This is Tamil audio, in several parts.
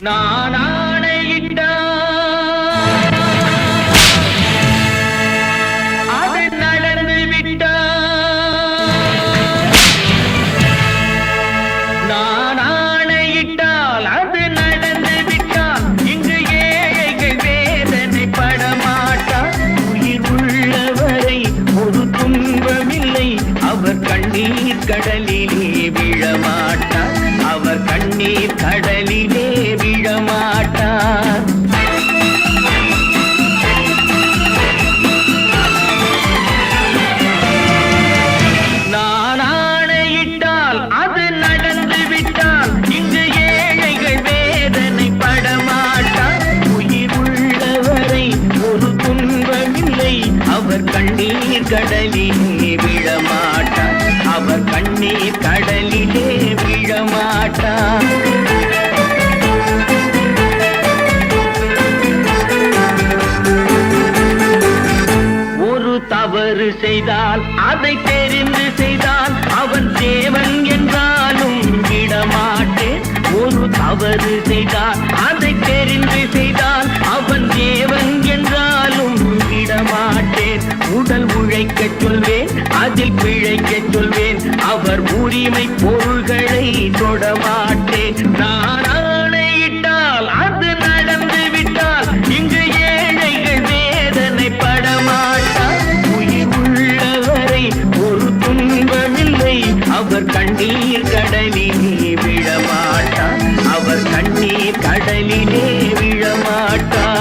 நான் ஆணையிட்டால் அது நடந்து விட்டால், நான் ஆணையிட்டால் அது நடந்து விட்டால், இங்கு ஏழைகள் வேதனை படமாட்டார். உயிர் உள்ளவரை ஒரு துன்பமில்லை, அவர் கண்ணீர் கடலிலே விழமாட்டார், அவர் கண்ணீர் கடலிலே விழமாட்டார். நான் ஆணையிட்டால் அது நடந்து விட்டால், இங்கு ஏழைகள் வேதனை படமாட்டார். உயிர் உள்ளவரை ஒரு துன்பமில்லை, அவர் கண்ணீர் கடலிலே விழமாட்டார், அவர் கண்ணீர் கடலிலே விழமாட்டார். ஒரு தவறு செய்தால் அதை தெரிந்து செய்தால் அவன் தேவன் என்றாலும் விடமாட்டேன். ஒரு தவறு செய்தால் அதை தெரிந்து செய்தால் அவன் தேவன் என்றாலும் விடமாட்டேன். உடல் உழைக்கச் சொல்வேன், அதில் பிழைக்கச் சொல்வேன், அவர் உரிமை பொருள்களை தொடமாட்டேன். நான் ஆணையிட்டால் அது நடந்து விட்டால், இங்கு ஏழைகள் வேதனை படமாட்டார். உயிர் உள்ளவரை ஒரு துன்பமில்லை, அவர் கண்ணீர் கடலிலே விழமாட்டார், அவர் கண்ணீர் கடலிலே விழமாட்டார்.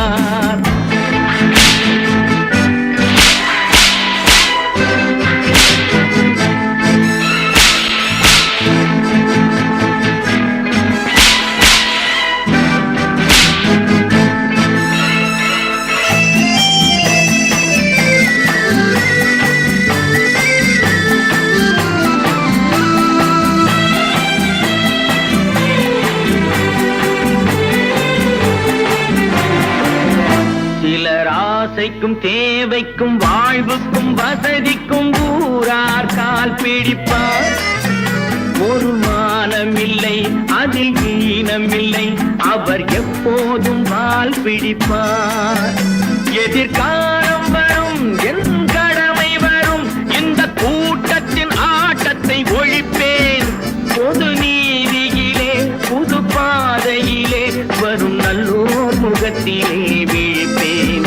ஆசைக்கும் தேவைக்கும் வாழ்வுக்கும் வசதிக்கும் ஊரார் கால் பிடிப்பார். ஒரு மானமில்லை, அதில் ஈனமில்லை, அவர் எப்போதும் வால் பிடிப்பார். எதிர்காலம் வரும், என் கடமை வரும், இந்த கூட்டத்தின் ஆட்டத்தை ஒழிப்பேன். பொது நீதியிலே புது பாதையிலே வரும் நல்லோர் முகத்திலே விழிப்பேன்,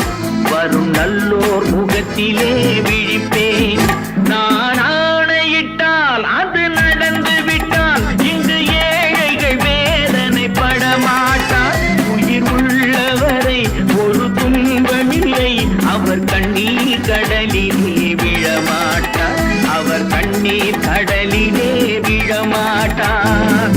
வரும் நல்லோர் முகத்திலே விழிப்பேன். நான் ஆணையிட்டால் அது நடந்து விட்டால், இங்கு ஏழைகள் வேதனை படமாட்டார். உயிர் உள்ளவரை ஒரு துன்பமில்லை, அவர் கண்ணீர் கடலிலே விழமாட்டார், அவர் கண்ணீர் கடலிலே விழமாட்டார்.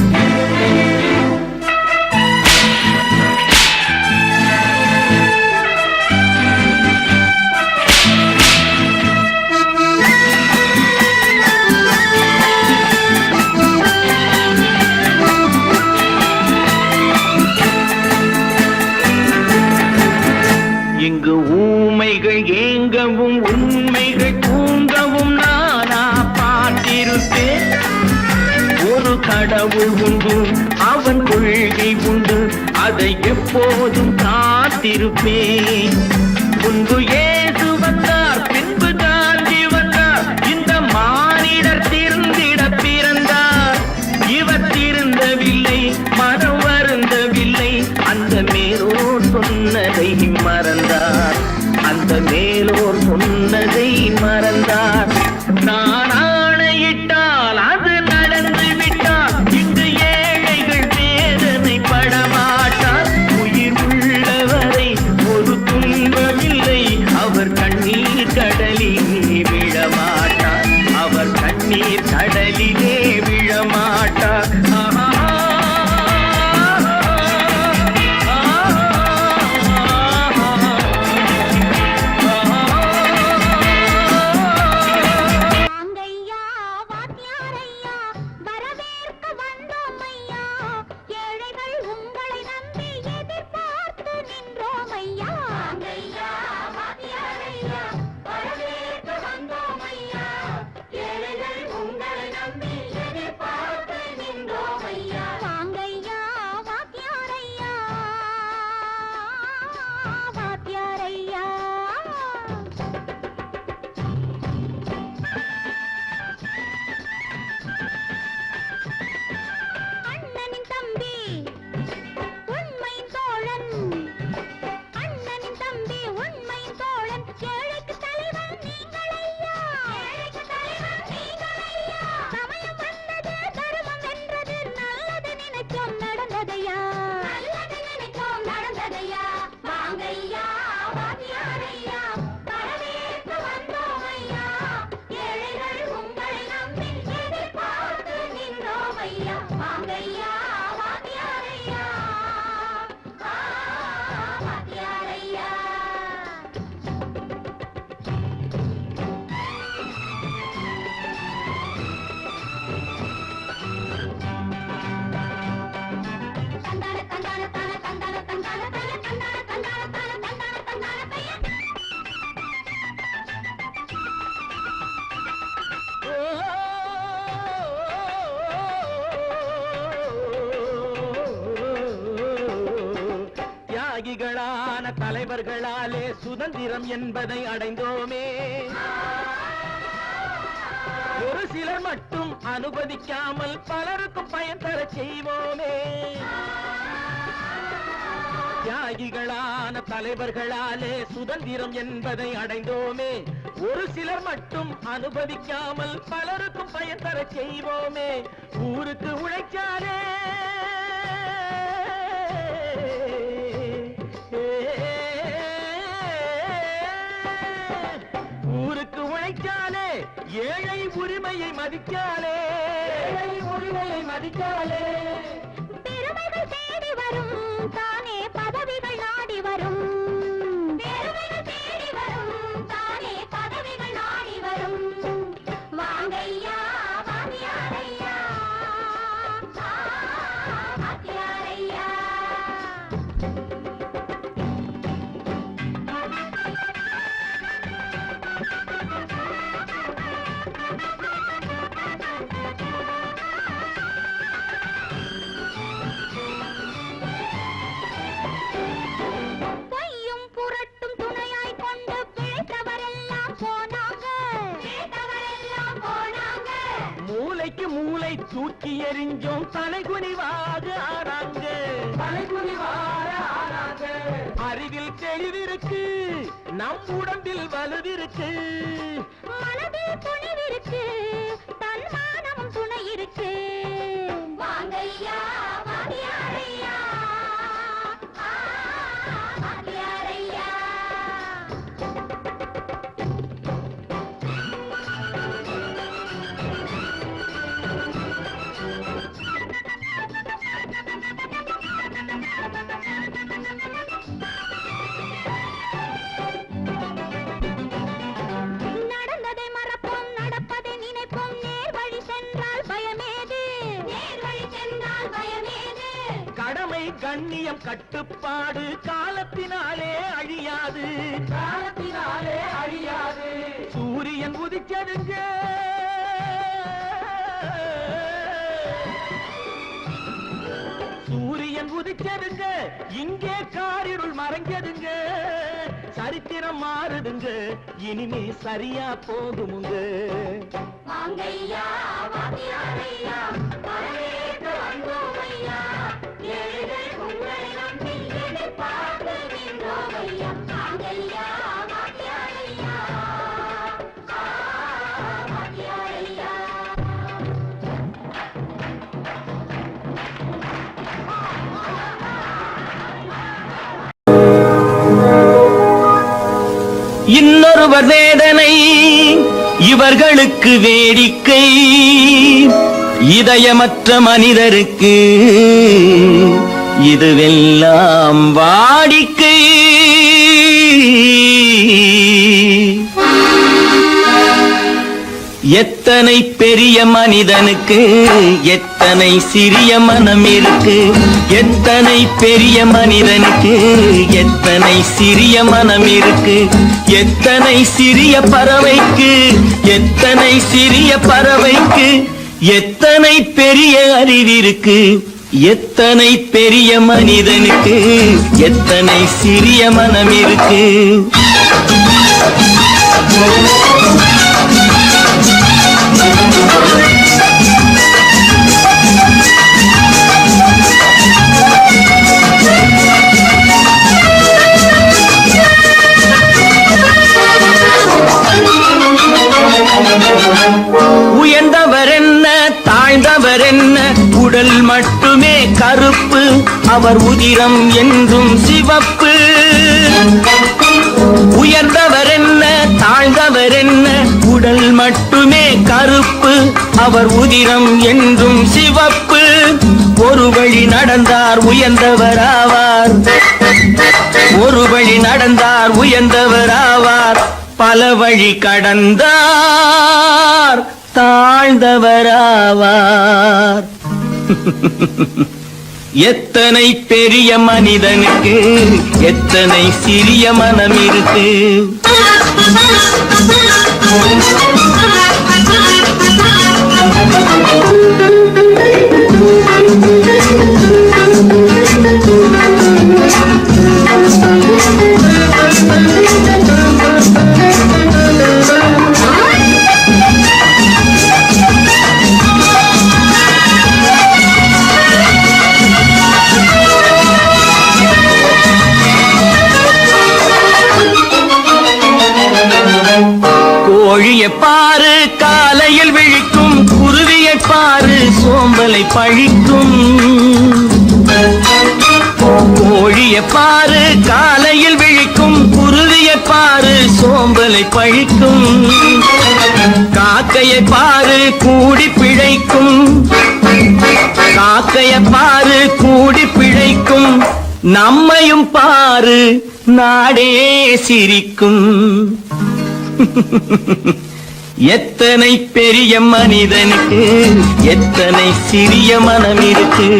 இங்கு ஊமைகள் ஏங்கவும் உண்மைகள் தூங்கவும் நானா பார்த்திருப்பேன். ஒரு கடவுள் உண்டு, அவன் கொள்கை உண்டு, அதை எப்போதும் காத்திருப்பேன். முன்பு இயேசு வந்தார், பின்பு காந்தி வந்தார், இந்த மானிடர் திருந்திட பிறந்தார். இவர் திருந்தவில்லை, மனம் வருந்தவில்லை, அந்த மேலோர் சொன்னதை மறந்தார், அந்த மேலோர் சொன்னதை மறந்தார். நான் ஆணையிட்டால் அது நடந்து விட்டால், இங்கு ஏழைகள் வேதனை படமாட்டார். உயிர் உள்ளவரை ஒரு துன்பமில்லை, அவர் கண்ணீர் கடலிலே விழமாட்டார், அவர் கண்ணீர் தியாகிகளான தலைவர்களாலே சுதந்திரம் என்பதை அடைந்தோமே. ஒரு சிலர் மட்டும் அனுமதிக்காமல் பலருக்கும் பயன் தர செய்வோமே. தியாகிகளான தலைவர்களாலே சுதந்திரம் என்பதை அடைந்தோமே. ஒரு சிலர் மட்டும் அனுமதிக்காமல் பலருக்கும் பயன் தர செய்வோமே. ஊருக்கு உழைச்சாலே ஊருக்கு உழைச்சாலே ஏழை உரிமையை மதிக்காலே பெருமைகள் தேடி வரும் தானே பதவிகள் நாடி வரும். பெருமைகள் தேடி வரும் தானே பதவிகள் நாடி வரும். வாங்கையா வாங்கியாரையா வாங்கியாரையா. மூளைக்கு மூளை தூக்கி எறிஞ்சோம் தலைகுனிவாக ஆறாங்க. அறிவில் தெளிவிருக்கு, நம் உடம்பில் வலுவிருக்கு, மனதில் துணிவிருக்கு, தன்மானமும் துணை இருக்கு. வாங்கையா வாங்கியாரையா வாங்கியாரையா. நடந்ததை மறப்போம், நடப்பதை நினைப்போம். நேர் வழி சென்றால் பயமேது, நேர் வழி சென்றால் பயமேது. கடமை கண்ணியம் கட்டுப்பாடு காலத்தினாலே அழியாது, சூரியன் உதிச்சதுங்க, சூரியன் உதிச்சதுங்க, இங்கே காரிருள் மறைஞ்சதுங்க. சரித்திரம் மாறுதுங்க, இனிமே சரியா போகுமுங்க. வாங்கையா வாங்கியாரையா வரவேற்று வந்தோமையா. ஏழைகள் உங்களை நம்பி எதிர்பார்த்து நின்றோமையா. வாங்கையா வாங்கியாரையா வாங்கியாரையா. இன்னொருவர் வேதனை இவர்களுக்கு வேடிக்கை, இதயமற்ற மனிதருக்கு இதுவெல்லாம் வாடிக்கை. எத்தனை பெரிய மனிதனுக்கு எத்தனை சிறிய மனம் இருக்கு, எத்தனை பெரிய மனிதனுக்கு எத்தனை சிறிய மனம் இருக்கு. எத்தனை சிறிய பறவைக்கு எத்தனை சிறிய பறவைக்கு எத்தனை பெரிய அறிவிருக்கு. எத்தனை பெரிய மனிதனுக்கு எத்தனை சிறிய மனம் இருக்கு. உயர்ந்தவர் என்ன தாழ்ந்தவர் என்ன, உடல் மட்டுமே கருப்பு, அவர் உதிரம் என்றும் சிவப்பு. உயர்ந்தவர் என்ன தாழ்ந்தவர் என்ன, உடல் மட்டுமே கருப்பு, அவர் உதிரம் என்றும் சிவப்பு. ஒரு வழி நடந்தார் உயர்ந்தவராவார், ஒரு வழி நடந்தார் உயர்ந்தவராவார், பல வழி கடந்தார் தாழ்ந்தவராவார். எத்தனை பெரிய மனிதனுக்கு எத்தனை சிறிய மனம் இருக்கு. கோழியை பாரு காலையில் விழிக்கும், குருவியை பாரு சோம்பலை பழிக்கும். கோழியை பாரு காலையில் விழிக்கும், குருவியை பாரு சோம்பலை பழிக்கும். காக்கையை பாரு கூடி பிழைக்கும், காக்கையை பாரு கூடி பிழைக்கும். நம்மையும் பாரு நாடே சிரிக்கும். எத்தனை பெரிய மனிதனுக்கு எத்தனை சிறிய மனம் இருக்கு.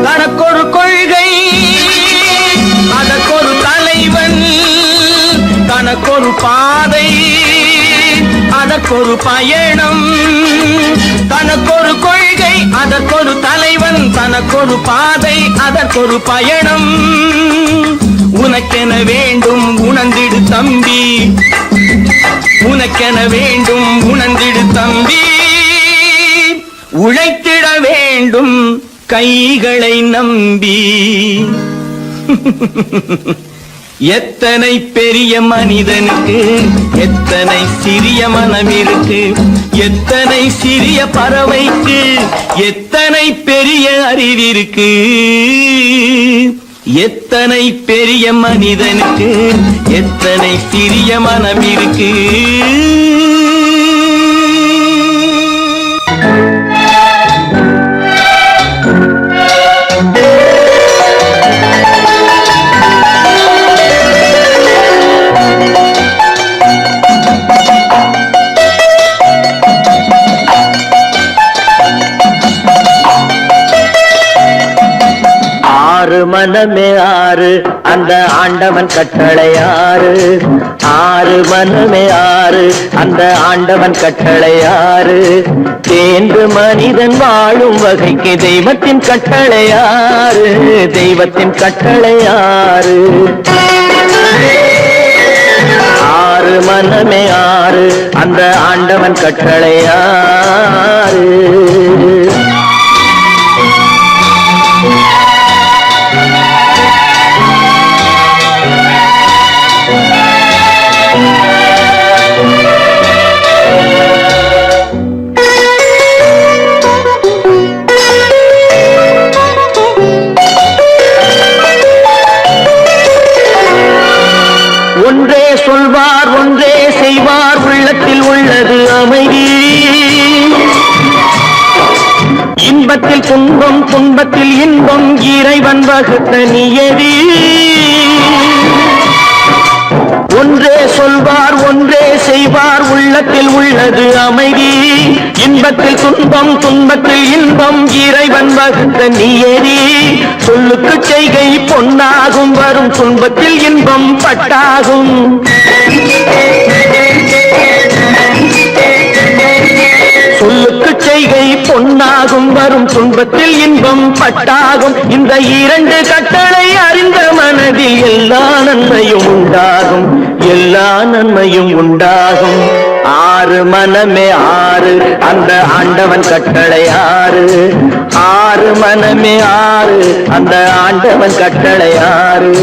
தனக்கொரு கொள்கை அதற்கொரு தலைவன், தனக்கொரு பாதை அதற்கொரு பயணம். தனக்கொரு கொள்கை அதற்கொரு தலைவன், தனக்கொரு பாதை அதற்கொரு பயணம். உனக்கென வேண்டும் உணர்ந்திடு தம்பி, உனக்கென வேண்டும் உணர்ந்திடு தம்பி. உழைத்திட வேண்டும் கைகளை நம்பி. எத்தனை பெரிய மனிதனுக்கு எத்தனை சிறிய மனம் இருக்கு. எத்தனை சிறிய பறவைக்கு எத்தனை பெரிய அறிவிருக்கு. எத்தனை பெரிய மனிதனுக்கு எத்தனை சிறிய மனம் இருக்கு. ஆறு மனமே ஆறு அந்த ஆண்டவன் கட்டளை ஆறு. ஆறு மனமே ஆறு அந்த ஆண்டவன் கட்டளை ஆறு. தேர்ந்து மனிதன் வாழும் வகைக்கு தெய்வத்தின் கட்டளை ஆறு, தெய்வத்தின் கட்டளை ஆறு. ஆறு மனமே ஆறு அந்த ஆண்டவன் கட்டளை ஆறு. ஒன்றே சொல்வார் ஒன்றே செய்வார், உள்ளத்தில் உள்ளது அமைதி. இன்பத்தில் துன்பம் துன்பத்தில் இன்பம், இறைவன் வகுத்த நியதி. ஒன்றே சொல்வார் ஒன்றே செய்வார், உள்ளத்தில் உள்ளது அமைதி. இன்பத்தில் துன்பம் துன்பத்தில் இன்பம், இறைவன் வகுத்த நியதி. சொல்லுக்கு செய்கை பொன்னாகும், வரும் துன்பத்தில் இன்பம் பட்டாகும். சொல்லுக்கு செய்கை பொன்னாகும், வரும் துன்பத்தில் இன்பம் பட்டாகும். இந்த இரண்டு கட்டளை அறிந்த மனதில் எல்லா நன்மையும் உண்டாகும், எல்லா நன்மையும் உண்டாகும். ஆறு மனமே ஆறு அந்த ஆண்டவன் கட்டளை ஆறு. ஆறு மனமே ஆறு அந்த ஆண்டவன் கட்டளை ஆறு.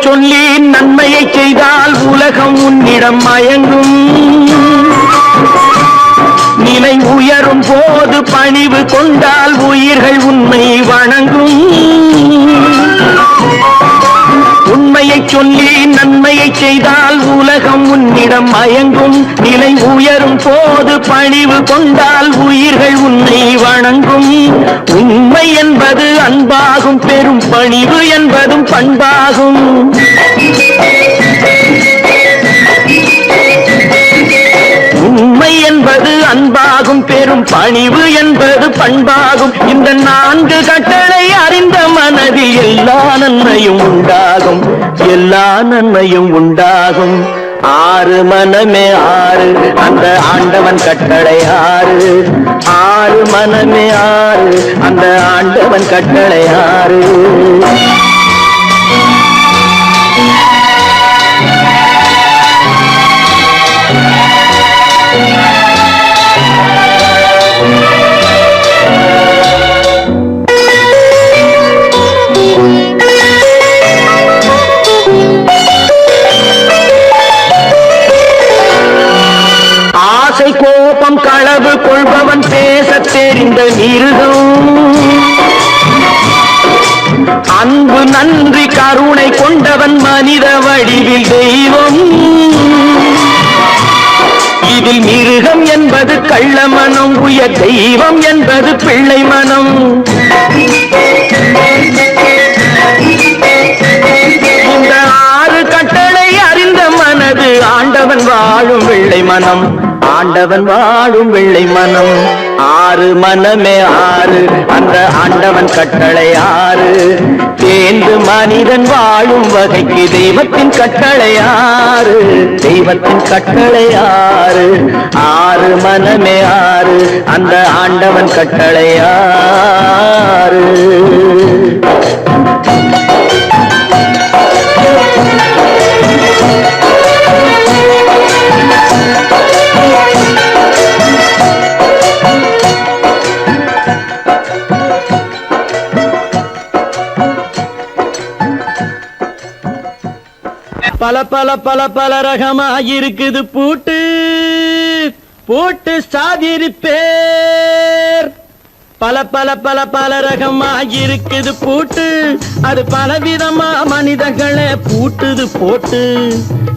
சொல்லி நன்மையை செய்தால் உலகம் உன்னிடம் மயங்கும். நிலை உயரும் போது பணிவு கொண்டால் உயிர்கள் உன்னை வணங்கும். உண்மையை சொல்லி நன்மையை செய்தால் உலகம் உன்னிடம் மயங்கும். நிலை உயரும் போது பணிவு கொண்டால் உயிர்கள் உன்னை வணங்கும். உண்மை என்பது அன்பாகும், பெரும் பணிவு என்பதும் பண்பாகும். உண்மை என்பது அன்பாகும், பெரும் பணிவு என்பது பண்பாகும். இந்த 4 கட்டளை அறிந்த மனதில் எல்லா நன்மையும் உண்டாகும், எல்லா நன்மையும் உண்டாகும். 6 மனமே 6 அந்த ஆண்டவன் கட்டளை 6. 6 மனமே 6 அந்த ஆண்டவன் கட்டளை 6. கோபம் களவு கொள்பவன் பேசத் தெரிந்த மிருகம். அன்பு நன்றி கருணை கொண்டவன் மனித வடிவில் தெய்வம். இதில் மிருகம் என்பது கள்ள மனம், உயர் தெய்வம் என்பது பிள்ளை மனம். இந்த 6 கட்டளை அறிந்த மனது ஆண்டவன் வாழும் வெள்ளை மனம், ஆண்டவன் வாழும் வெள்ளை மனம். 6 மனமே 6 அந்த ஆண்டவன் கட்டளை 6. தேர்ந்து மனிதன் வாழும் வகைக்கு தெய்வத்தின் கட்டளை 6, தெய்வத்தின் கட்டளை 6. 6 மனமே 6 அந்த ஆண்டவன் கட்டளை 6. பல பல பல பல ரகமா இருக்குது பூட்டு பூட்டு சாதிரி பேர். பல பல பல பல ரகமா இருக்குது பூட்டு, அது பலவிதமா மனிதர்களை பூட்டுது போட்டு.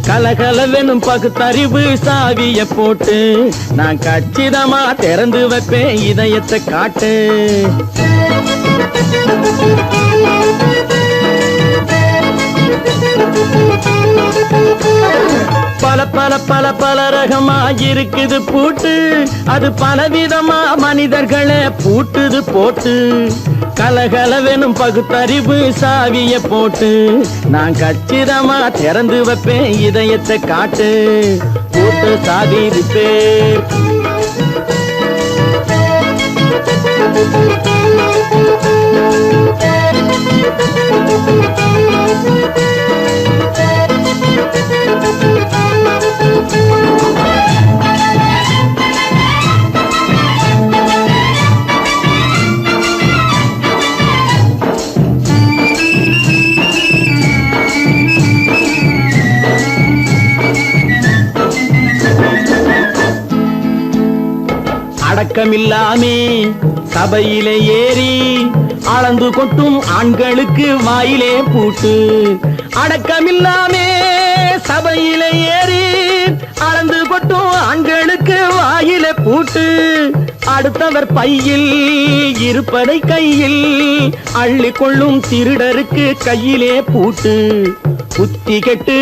கலகலவெனும் பகுத்தறிவு சாவிய போட்டு நான் கச்சிதமா திறந்து வைப்பேன் இதயத்தை காட்டு. பல பல பல பல ரகமா இருக்குது பூட்டு, அது பலவிதமா மனிதர்களை பூட்டுது போட்டு. கலகலவெனும் பகுத்தறிவு சாவிய போட்டு நான் கச்சிதமா திறந்து வைப்பேன் இதயத்தை காட்டு. பூட்டு சாதிரி பேர். அடக்கமில்லாமே சபையிலே ஏறி அளந்து கொட்டும் ஆண்களுக்கு வாயிலே பூட்டு. அடக்கமில்லாமே சபையிலே ஏறி அளந்து கொட்டும் ஆண்களுக்கு வாயிலே பூட்டு. அடுத்தவர் பையில் இருப்பதை கையில் அள்ளி கொள்ளும் திருடருக்கு கையிலே பூட்டு. புத்தி கெட்டு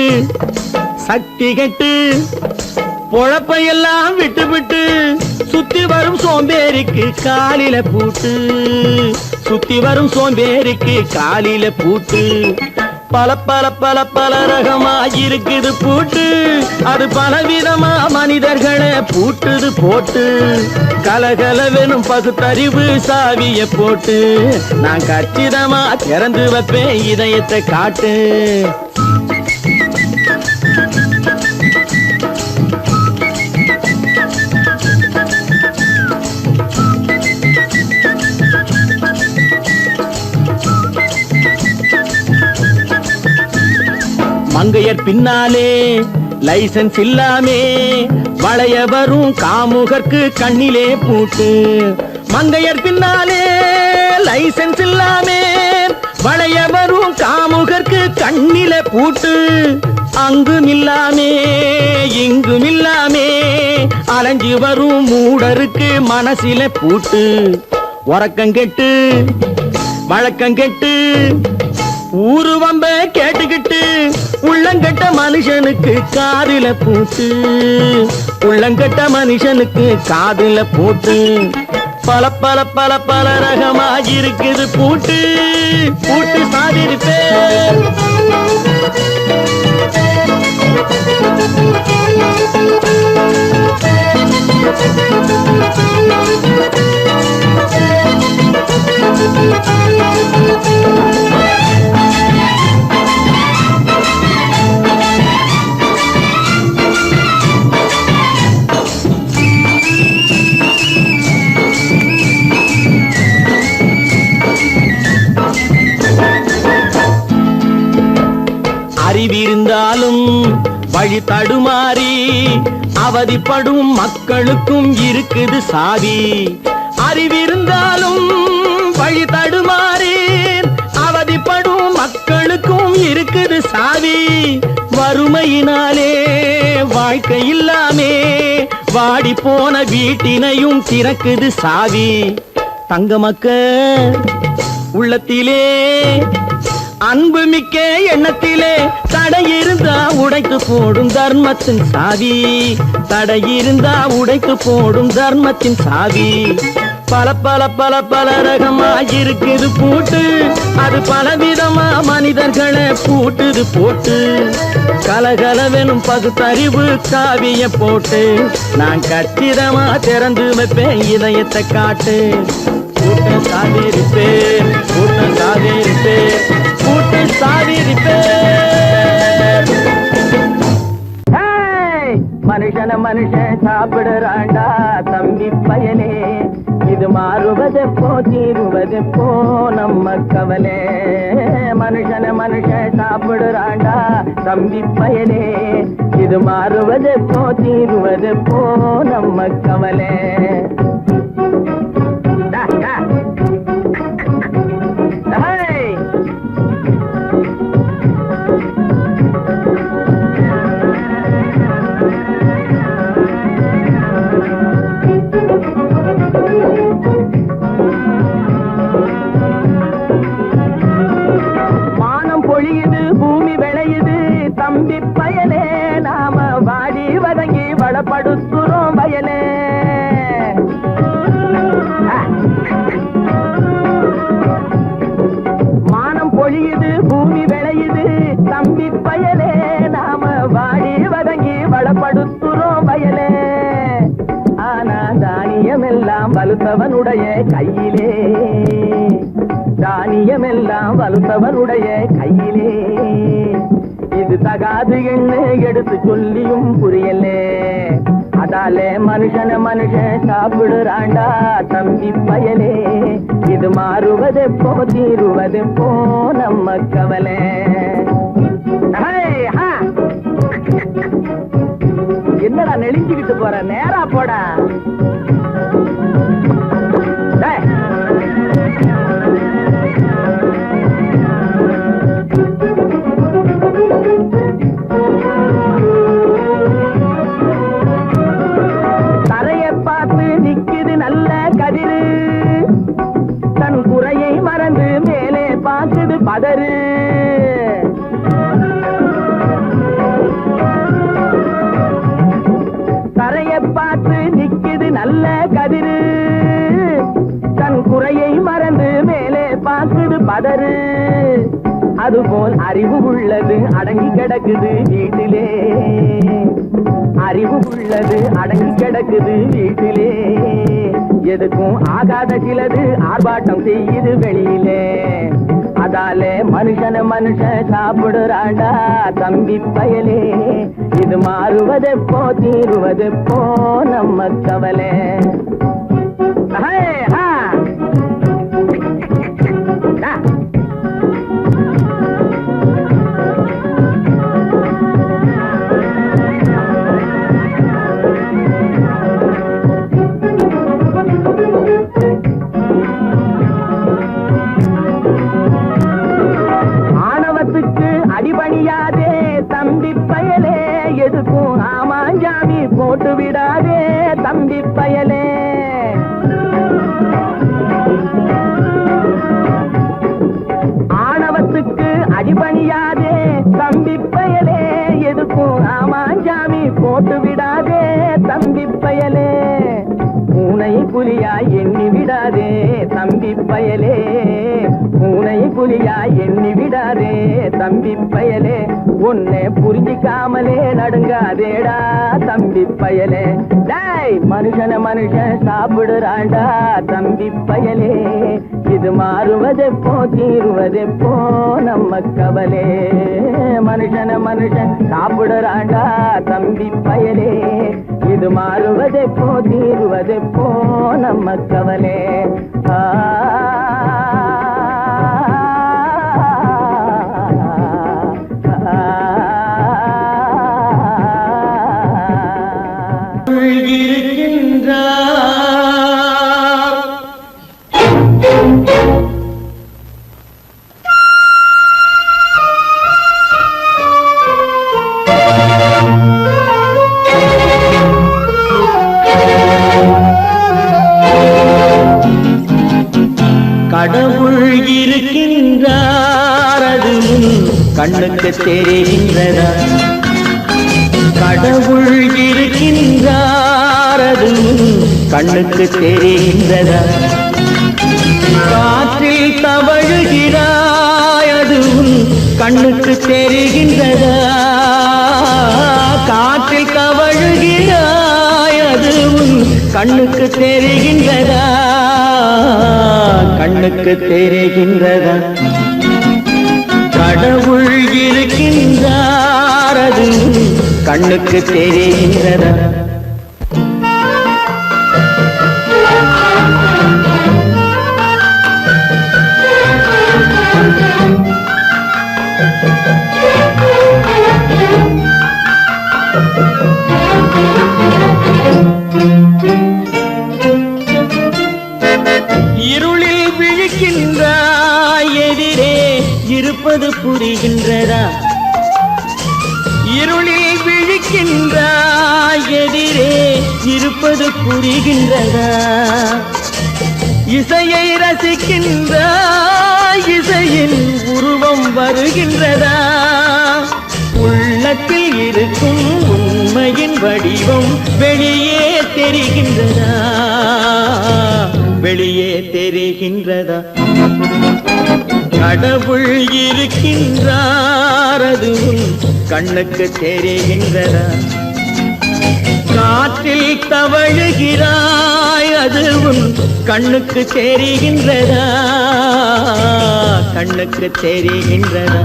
சக்தி கெட்டு பொழப்பையெல்லாம் விட்டு விட்டு சுத்தி வரும் சோம்பேறிக்கு காலில பூட்டு. சுத்தி வரும் சோம்பேறிக்கு காலில பூட்டு. பல பல பல பல ரகமா இருக்குது பூட்டு, அது பலவிதமா மனிதர்களை பூட்டுது போட்டு. கலகலவெனும் பகுத்தறிவு சாவிய போட்டு நான் கச்சிதமா திறந்து வைப்பேன் இதயத்தை காட்டு. மங்கையர் பின்னாலே லைசன்ஸ் இல்லாமே வளைய வரும் காமுகர்க்கு கண்ணிலே பூட்டு. மங்கையர் பின்னாலே லைசன்ஸ் இல்லாமே வளைய வரும் காமுகர்க்கு கண்ணிலே பூட்டு. அங்கும் இல்லாமே இங்கும் இல்லாமே அலைஞ்சு வரும் மூடருக்கு மனசில பூட்டு. உறக்கங்கெட்டு வழக்கங்கெட்டு ஊரு வம்ப கேட்டுக்கிட்டு உள்ளங்கட்ட மனுஷனுக்கு காதில பூட்டு. உள்ளங்கட்ட மனுஷனுக்கு காதில பூட்டு. பல பல பல பல ரகமாயிருக்குது பூட்டு. பூட்டு சாதிருப்பே அறிவிருந்தாலும் வழி தடுமாறி அவதிப்படும் மக்களுக்கும் இருக்குது சாவி. அறிவிருந்தாலும் வழி தடுமாறி அவதிப்படும் மக்களுக்கும் இருக்குது சாவி. வறுமையினாலே வாழ்க்கை இல்லாமே வாடி போன வீட்டினையும் திறக்குது சாவி. தங்க மக்க உள்ளத்திலே அன்பு மிக்க எண்ணத்திலே தடையிருந்தா உடைத்து போடும் தர்மத்தின் சாவி. தடையிருந்தா உடைத்து போடும் தர்மத்தின் சாவி. பல பல பல பல ரகமாயிருக்குது பூட்டு. அது பலவிதமா மனிதர்களை பூட்டுது போட்டு. கலகலவெனும் பகுத்தறிவு காவிய போட்டு நான் கச்சிதமா திறந்து வைப்பேன் இதயத்தை காட்டு. கூட்டம் சாதிருப்பே கூட்டம் சாதிருப்பே கூட்டு சாதிருப்பே. மனுஷன மனுஷன் சாப்பிடுறாண்டா தம்பி பயனே. இது மாறுவதெப்போ தீருவதெப்போ நம்ம கவலை. மனுஷன மனுஷன் சாப்பிடுறாண்டா தம்பி பயனே. இது மாறுவதெப்போ தீருவதெப்போ நம்ம கவலை. மானம் பொழியுது பூமி விளையுது தம்பி பயலே. நாம வாடி வதங்கி வளப்படுத்துறோம் வயலே. மானம் பொழியுது பூமி விளையுது தம்பி பயலே. நாம வாடி வதங்கி வளப்படுத்துறோம் வயலே. ஆனா தானியமெல்லாம் வலுத்தவனுடைய கையிலே. தானியமெல்லாம் வலுத்தவனுடைய கையிலே. இது தகாது என்ன எடுத்து சொல்லியும் புரியலே. அதாலே மனுஷன மனுஷன் சாப்பிடுறாண்டா தம்பி பயலே. இது மாறுவதெப்போ தீருவதெப்போ நம்ம கவலை. என்னடா நெளிஞ்சுக்கிட்டு போற நேரா போடா. தரைய பார்த்து நிக்குது நல்ல கதிரு. தன் குறையை மறந்து மேலே பார்க்குது பதறு. தரைய பார்த்து நிக்குது நல்ல கதிரு. தன் குறையை மறந்து மேலே பார்க்குது பதறு. அதுபோல் அறிவு உள்ளது அடங்கி கிடக்குது வீட்டிலே. அறிவு உள்ளது அடங்கி கிடக்குது வீட்டிலே. எதுக்கும் ஆகாத சிலது ஆர்ப்பாட்டம் செய்யுது வெளியிலே. அதாலே மனுஷன மனுஷன் சாப்பிடுறாண்டா தம்பி பயலே. இது மாறுவதெப்போ தீருவதெப்போ நம்ம கவலை. பயலே பூனை புலியா எண்ணி விடாதே தம்பி பயலே உன்னை புரிஞ்சிக்காமலே நடுங்காதேடா தம்பி பயலே டேய் மனுஷன மனுஷன் சாப்பிடுறாண்டா தம்பி பயலே இது மாறுவதெப்போ தீருவதெப்போ நம்ம கவலே மனுஷன மனுஷன் சாப்பிடுறாண்டா தம்பி பயலே இது மாறுவதெப்போ தீருவதெப்போ நம்ம கவலே கடவுள் இருக்கின்றார் அது கண்ணுக்கு தெரிகின்றதா கடவுள் இருக்கின்றார் அது கண்ணுக்கு தெரிகின்றதா காற்றில் தவழுகிறாய் அது கண்ணுக்கு தெரிகின்றதா காற்றில் தவழுகிறாய் அது கண்ணுக்கு தெரிகின்றதா கண்ணுக்கு தெரிகின்றதா கடவுள் இருக்கின்றார் அது கண்ணுக்கு தெரிகின்றதா இருளில் விழிக்கின்றாய் எதிரே இருப்பது புரிகின்றதா இருளில் விழிக்கின்றாய் எதிரே இருப்பது புரிகின்றதா இசையை ரசிக்கின்றாய் இசையின் உருவம் வருகின்றதா உள்ளத்தில் இருக்கும் உண்மையின் வடிவம் வெளியே தெரிகின்றதா வெளியே தெரிகின்றதா கடவுள் இருக்கின்றார் அது கண்ணுக்கு தெரிகின்றதா காற்றில் தவழுகிறாய் அது கண்ணுக்கு தெரிகின்றதா கண்ணுக்கு தெரிகின்றதா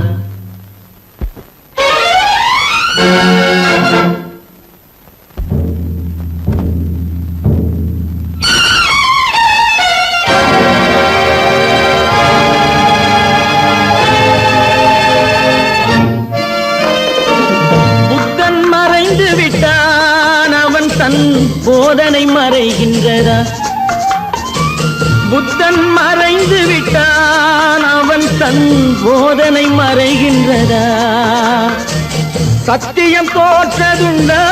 போதனை மறைகின்றதா புத்தன் மறைந்து விட்டான் அவன் தன் போதனை மறைகின்றதா சத்தியம் தோற்றதுண்டா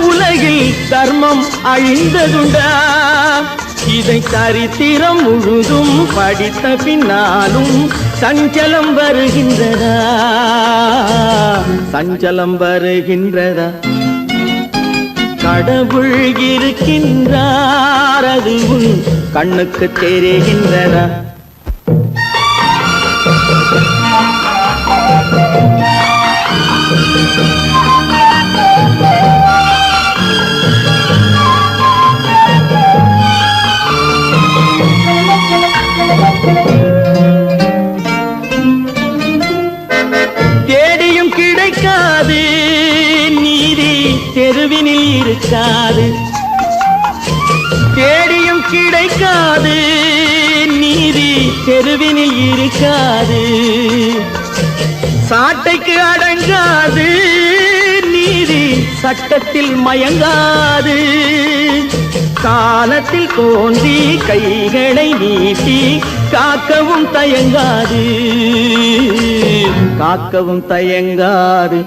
உலகில் தர்மம் அழிந்ததுண்டா இதை சரித்திரம் முழுதும் படித்த பின்னாலும் சஞ்சலம் வருகின்றதா சஞ்சலம் வருகின்றதா கடவுள் இருக்கின்றார் அது கண்ணுக்கு தெரிகின்றதா தேடியும் கிடைக்காது நீதி தெருவினில் இருக்காது தேடியும் கிடைக்காது நீதி தெருவினில் இருக்காது சாட்டைக்கு அடங்காது நீதி சட்டத்தில் மயங்காது காலத்தில் தோன்றி கைகளை நீட்டி காக்கவும் தயங்காது காக்கவும் தயங்காது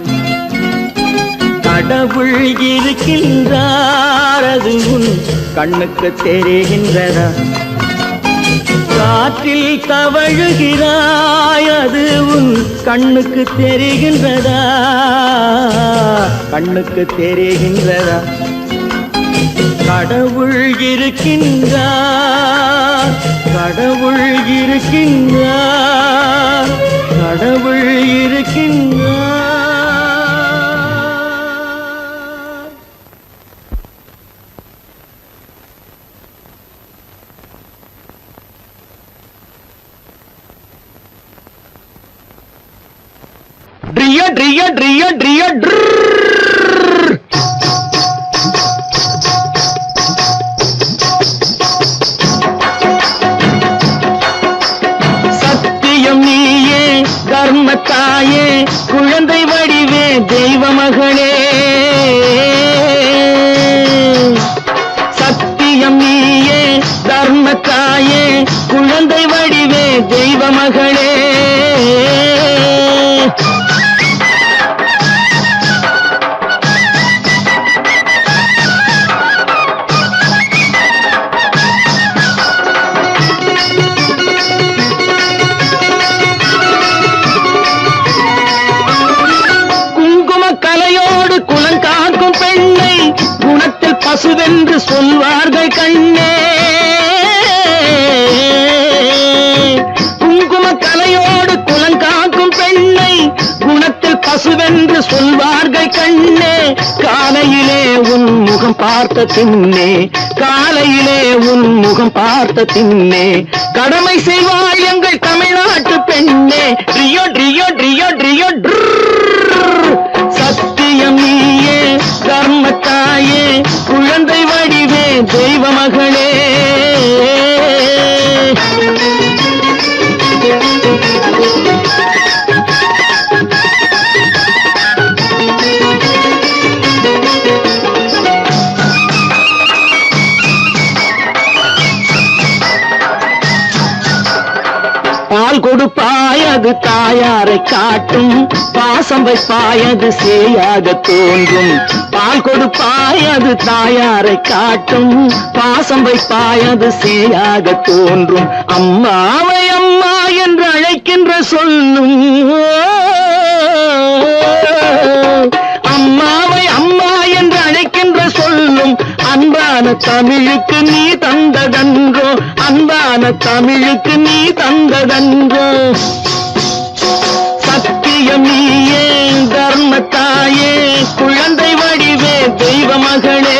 கடவுள் இருக்கின்றார் அது கண்ணுக்கு தெரிகின்றதா காற்றில் தவழுகிறாய் அது கண்ணுக்கு தெரிகின்றதா கண்ணுக்கு தெரிகின்றதா கடவுள் இருக்கின்றார், கடவுள் இருக்கின்றார், கடவுள் இருக்கின்றார். ட்ரிய ட்ரிய ட்ரிய ட்ரிய சத்தியம் நீயே தர்மத்தாயே குழந்தை வடிவே தெய்வ மகளே. சத்தியம் நீயே தர்மத்தாயே குழந்தை வடிவே தெய்வ மகளே. பசுவென்று சொல்வார்கள் கண்ணே, குங்கும கலையோடு குலங்காக்கும் பெண்ணை குணத்தில் பசுவென்று சொல்வார்கள் கண்ணே. காலையிலே உன் முகம் பார்த்த பின்னே, காலையிலே உன் முகம் பார்த்த பின்னே கடமை செய்வாள் எங்கள் தமிழ்நாட்டு பெண்ணே. ட்ரியோ ட்ரியோ ட்ரியோ ட்ரியோ சத்தியம் நீயே தர்மத்தாயே குழந்தை வடிவே தெய்வ மகளே. பால் கொடுப்பாய் அது தாயாரை காட்டும், பாசம் வைப்பாய் அது சேயாக தோன்றும். பால் கொடுப்பாய் அது தாயாரை காட்டும், பாசம் வைப்பாய் அது சேயாக தோன்றும். அம்மாவை அம்மா என்று அழைக்கின்ற சொல்லும், அம்மாவை அம்மா என்று அழைக்கின்ற சொல்லும் அன்பான தமிழுக்கு நீ தந்ததன்றோ, அன்பான தமிழுக்கு நீ தந்ததன்றோ. சத்தியம் நீயே தர்மத்தாயே குழந்தை வடிவே தெய்வ மகளே.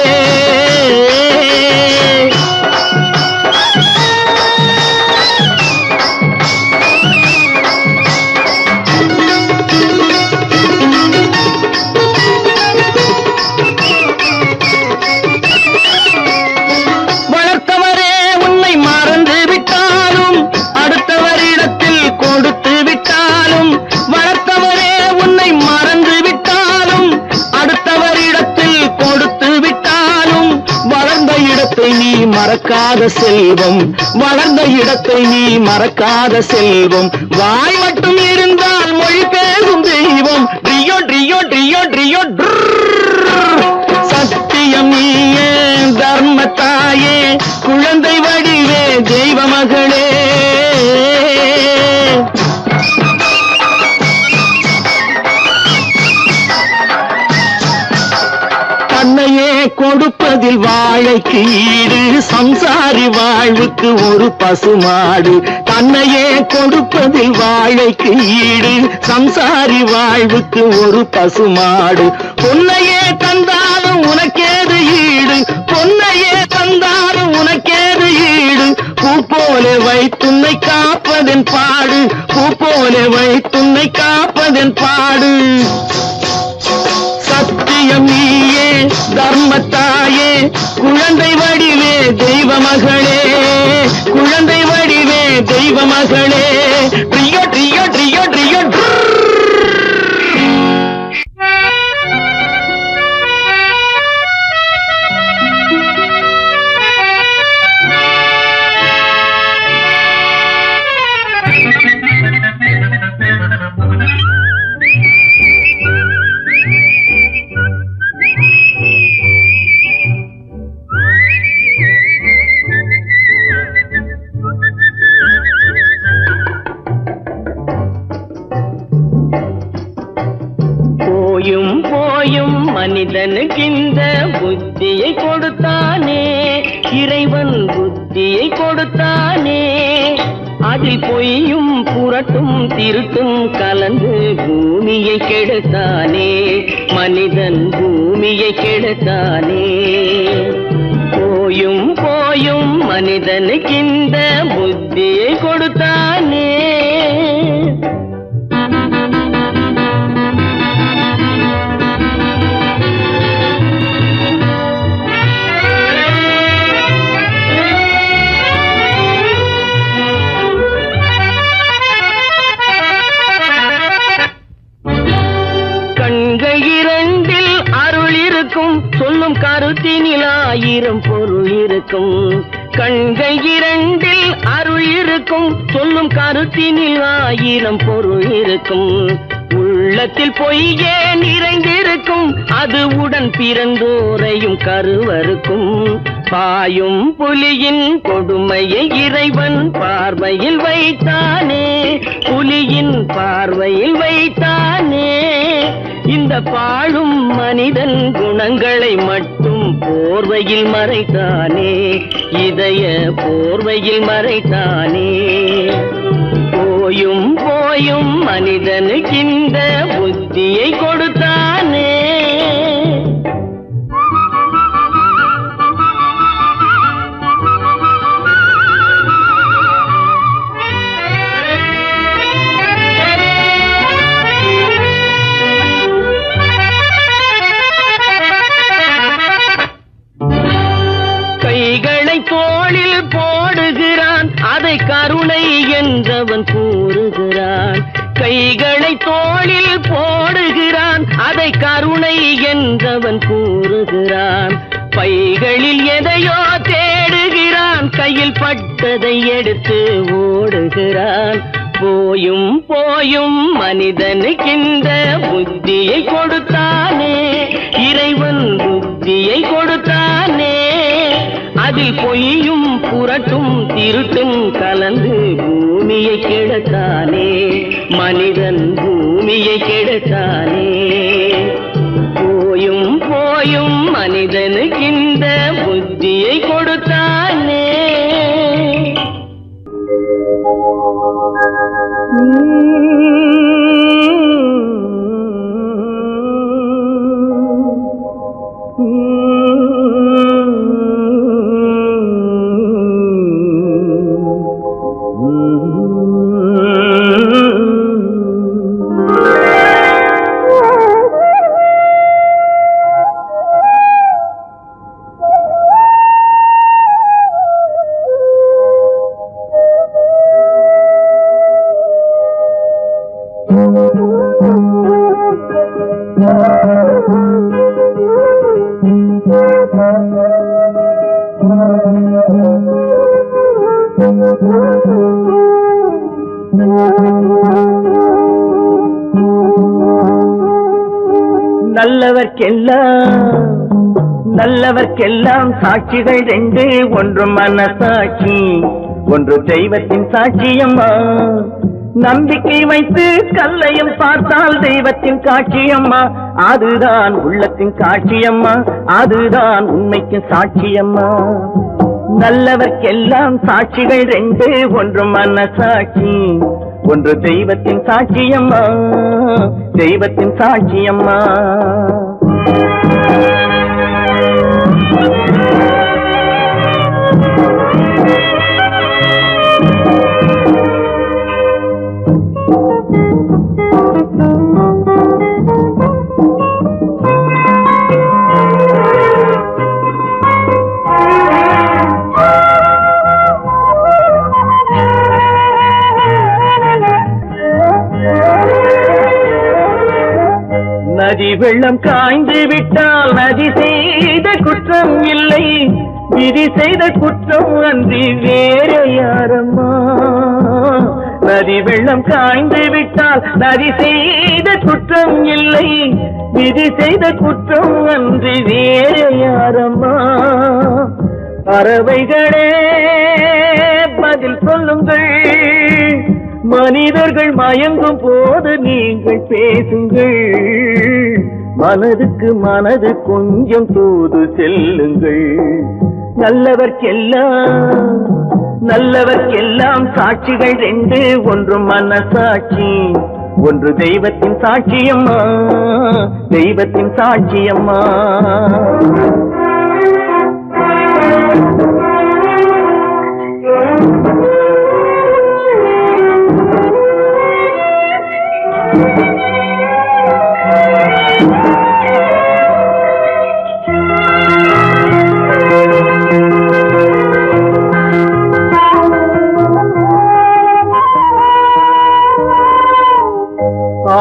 நீ மறக்காத செல்வம், வளர்ந்த இடத்தை நீ மறக்காத செல்வம். வாய் மட்டும் இருந்தால் மொழி பேசும் தெய்வம். ட்ரியோ ட்ரியோ ட்ரியோ ட்ரியோ சத்தியம் நீயே தர்மத்தாயே குழந்தை வடிவே தெய்வ மகளே. தன்னையே கொடுப்பதில் வாழைக்கு ஈடு, சம்சாரி வாழ்வுக்கு ஒரு பசுமாடு. தன்னையே கொடுப்பதில் வாழைக்கு ஈடு, சம்சாரி வாழ்வுக்கு ஒரு பசுமாடு. பொன்னையே தந்தாலும் உனக்கேது ஈடு, பொன்னையே தந்தாலும் உனக்கேது ஈடு. பூ போல வைத்துன்னை காப்பதன் பாடு, பூ போல வைத்துன்னை காப்பதன் பாடு. சத்தியம் நீயே தர்மத்தாயே குழந்தை வடிவே தெய்வ மகளே, குழந்தை வடிவே தெய்வ மகளே. ட்ரியோ ட்ரியோ ட்ரியோ ட்ரியோ போயும் போயும் மனிதனுக்கு இந்த புத்தியை கொடுத்தா கொடுத்தானே அதில் பொய்யும் புரட்டும் திருட்டும் கலந்து பூமியை கெடுத்தானே மனிதன் பூமியை கெடுத்தானே போயும் போயும் மனிதனுக்கு இந்த புத்தியை கொடுத்தானே கண்கள் இரண்டில் அருள் இருக்கும் சொல்லும் கருத்தினில் ஆயிரம் பொருள் இருக்கும் கண்கள் இரண்டில் அருள் இருக்கும் சொல்லும் கருத்தினில் ஆயிரம் பொருள் இருக்கும் உள்ளத்தில் பொய்யே நிறைந்திருக்கும் அது உடன் பிறந்தோரையும் கருவருக்கும் பாயும் புலியின் கொடுமையை இறைவன் பார்வையில் வைத்தானே புலியின் பார்வையில் வைத்தானே இந்த பாழும் மனிதன் குணங்களை மட்டும் போர்வையில் மறைத்தானே இதய போர்வையில் மறைத்தானே போயும் போயும் மனிதனுக்கு இந்த புத்தியை கொடுத்தானே கைகளை தோளில் போடுகிறான் அதை கருணை என்றவன் கூறுகிறான் கைகளை தோளில் போடுகிறான் அதை கருணை என்றவன் கூறுகிறான் பைகளில் எதையோ தேடுகிறான் கையில் பட்டதை எடுத்து ஓடுகிறான் போயும் போயும் மனிதனுக்கு இந்த புத்தியை கொடுத்தானே இறைவன் புத்தியை கொடுத்தானே அதில் பொய்யும் புரட்டும் திருட்டும் கலந்து பூமியை கெடுத்தானே மனிதன் பூமியை கெடுத்தானே போயும் போயும் மனிதனுக்கு இந்த புத்தியை கொடுத்தானே நல்லவர்க்கெல்லாம் சாட்சிகள் ரெண்டு ஒன்று மனசாட்சி ஒன்று தெய்வத்தின் சாட்சியம்மா நம்பிக்கை வைத்து கல்லையும் பார்த்தால் தெய்வத்தின் காட்சியம்மா அதுதான் உள்ளத்தின் காட்சியம்மா அதுதான் உண்மைக்கு சாட்சியம்மா நல்லவர்க்கெல்லாம் சாட்சிகள் ரெண்டு ஒன்று மனசாட்சி ஒன்று தெய்வத்தின் சாட்சியம்மா தெய்வத்தின் சாட்சியம்மா நதி வெள்ளம் காய்ந்து விட்டால் நதி செய்த குற்றம் இல்லை விதி செய்த குற்றம் அன்றி வேறு யாரம்மா நதி வெள்ளம் காய்ந்து விட்டால் நதி செய்த குற்றம் இல்லை விதி செய்த குற்றம் அன்றி வேறு யாரம்மா பறவைகளே பதில் சொல்லுங்கள் மனிதர்கள் மயங்கும் போது நீங்கள் பேசுங்கள் மனதுக்கு மனது கொஞ்சம் தூது செல்லுங்கள் நல்லவர்க்கெல்லாம் சாட்சிகள் ரெண்டு, ஒன்று மனசாட்சி, ஒன்று தெய்வத்தின் சாட்சியம்மா, தெய்வத்தின் சாட்சியம்மா.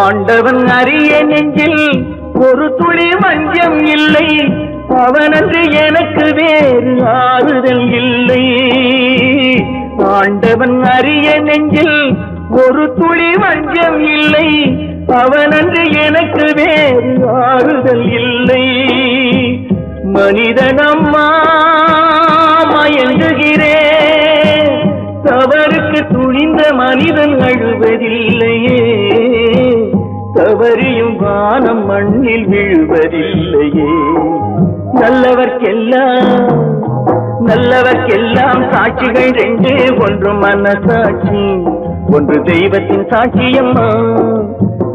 ஆண்டவன் அறிய நெஞ்சில் ஒரு துளி வஞ்சம் இல்லை, அவனன்று எனக்கு வேறு ஆறுதல் இல்லை. ஆண்டவன் அறிய நெஞ்சில் ஒரு துளி வஞ்சம் இல்லை, அவனன்று எனக்கு வேறு ஆறுதல் இல்லை. மனிதனம்மா மயங்குகிறேன், தவறுக்கு துணிந்த மனிதன் அழுவதில்லையே, தவறியும் வானம் மண்ணில் விழுவதில்லையே. நல்லவர்க்கெல்லாம் சாட்சிகள் ரெண்டு, ஒன்று மனசாட்சி, ஒன்று தெய்வத்தின் சாட்சியம்மா.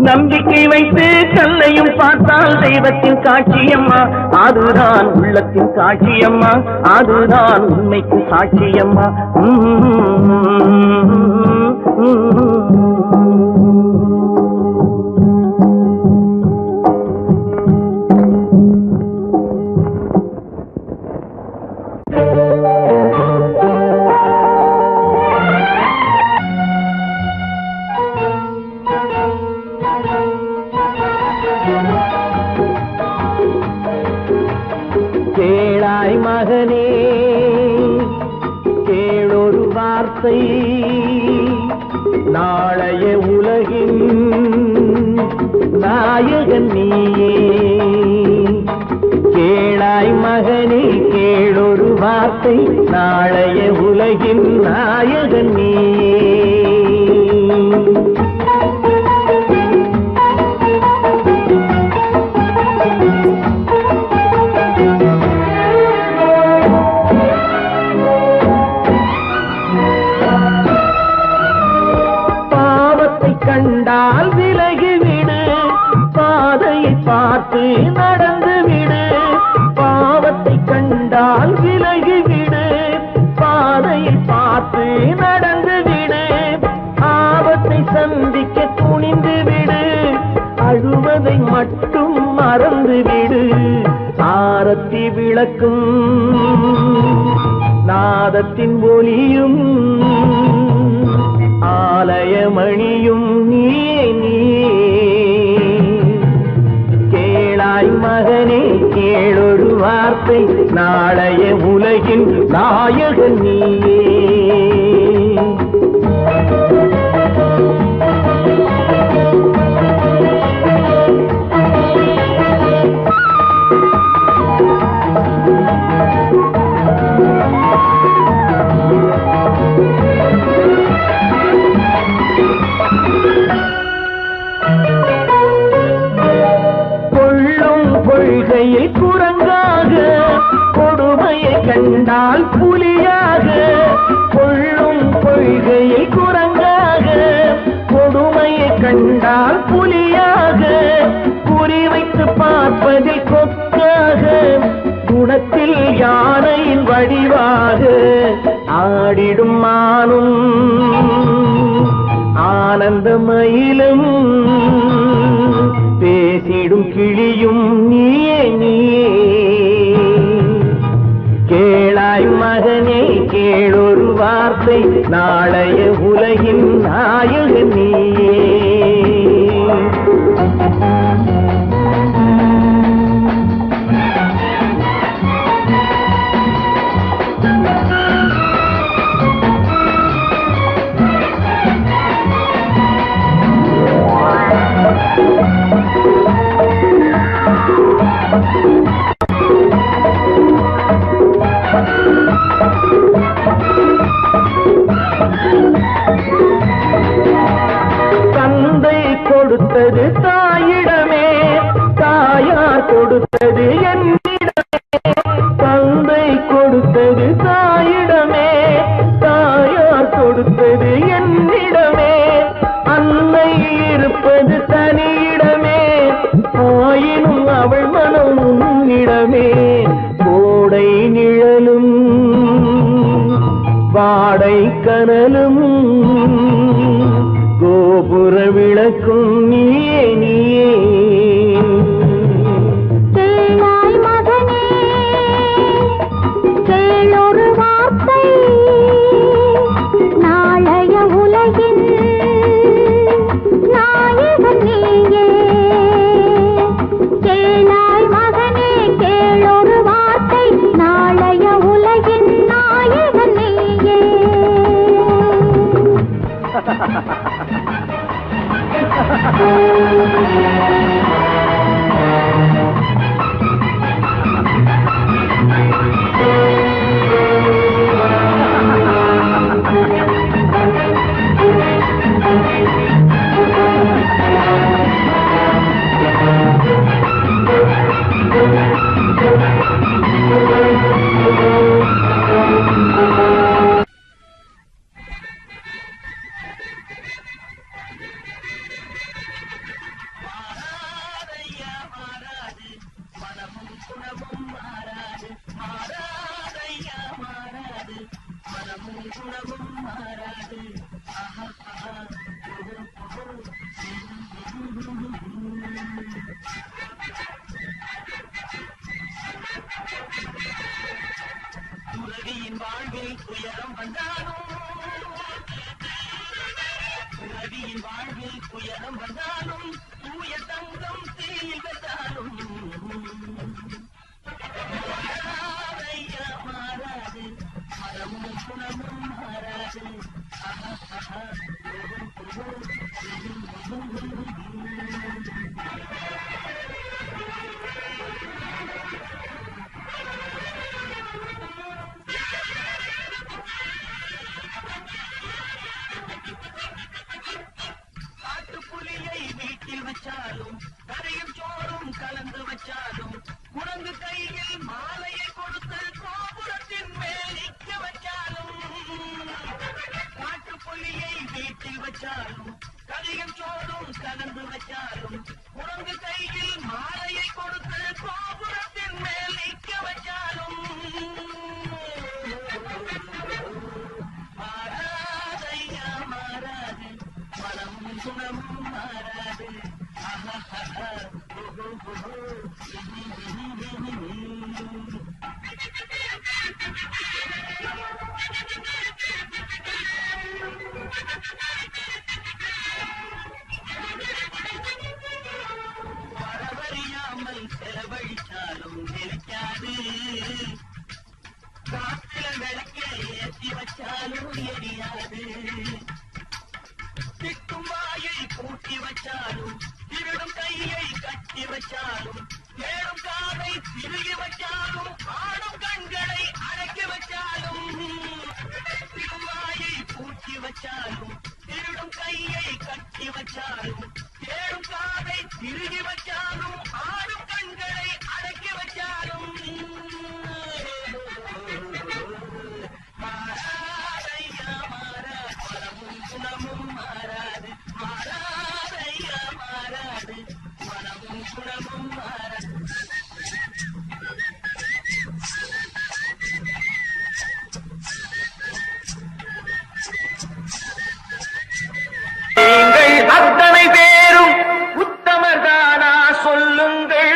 நம்பிக்கை வைத்து கல்லையும் பார்த்தால் தெய்வத்தின் சாட்சியம்மா, அதுதான் உள்ளத்தின் சாட்சியம்மா, அதுதான் உண்மைக்கு சாட்சியம்மா. கேளாய் மகனே கேளொரு வார்த்தை, நாளைய உலகின் நாயகன் நீயே. கேளாய் மகனே கேளொரு வார்த்தை, நாளைய உலகின் நாயகன் நீயே. கண்டால் விலகிவிடு, பாதையை பார்த்து நடந்து விடு. பாவத்தை கண்டால் விலகிவிடு, பாதையை பார்த்து நடந்து விடு. ஆபத்தை சந்திக்க துணிந்து விடு, அழுவதை மட்டும் மறந்து விடு. ஆரத்தி விளக்கும் நாதத்தின் ஒலியும், ஆலயமணியும் நீயே நீயே. கேளாய் மகனே கேளொரு வார்த்தை, நாளைய உலகின் நாயகன் நீயே. கொள்கையை குரங்காக, கொடுமையை கண்டால் புலியாக. கொள்ளும் கொள்கையை குரங்காக, கொடுமையை கண்டால் புலியாக. குறிவைத்து பார்ப்பதில் கொக்காக, குணத்தில் யானையின் வடிவாக. ஆடிடும் மானும் ஆனந்த மயிலும், பேசிடும் கிளியும் நீயே நீயே. கேளாய் மகனே கேளொரு வார்த்தை, நாளைய உலகின் நாயகன் நீயே. தந்தை கொடுத்தது தாயிடமே, கனலும் கோபுர விளக்கும் நீயே நீயே. கேளாய் மகனே கேளொரு வார்த்தை நாளைய உலகின் நாயகன் நீயே. கேளாய் மகனே கேளொரு வார்த்தை நாளைய உலகின் நாயகன் நீயே. துறவியின் வாழ்வில் துயரம் வந்தாலும் தூய தங்கம் தீயில் வந்தாலும் மாறாதையா மாறாது மனமும் குணமும் மாறாது. காட்டுப்புலியை வீட்டில் வச்சாலும் கரையும் சோறும் கலந்து வச்சாலும் குரங்கு கையில் மாலையை கொடுத்து கோபுரத்தின் மேல் நிற்க வச்சாலும். காட்டுப்புலியை வீட்டில் வச்சாலும் கரையும் சோறும் கலந்து வச்சாலும் குரங்கு கையில் மாலையை கொடுத்து கோபுரத்தின் மேல் நிற்க வச்சாலும் மாறாதையா மாறாது மனமும் குணமும் மாறாது. வரவறியாமல் செலவழிச்சாலும் நினைக்காது. காத்தில விளக்க ஏற்றி வச்சாலும் எரியாது. திட்டும் வாயை பூட்டி வச்சாலும் திருடும் கையை கட்டி வச்சாலும் தேடும் காதை திருகி வச்சாலும் ஆடும் கண்களை அடக்கி வச்சாலும். திட்டும் வாயை பூட்டி வச்சாலும் திருடும் கையை கட்டி வச்சாலும் தேடும் காதை திருகி வச்சாலும் ஆடும் கண்களை அடக்கி வச்சாலும் மாறாதையா மாறாது மனமும் குணமும் மாறாது. மாறாதையா மாறாது மனமும் குணமும் மாறாது. நீங்கள் அத்தனை பேரும் உத்தமர்தானா சொல்லுங்கள்.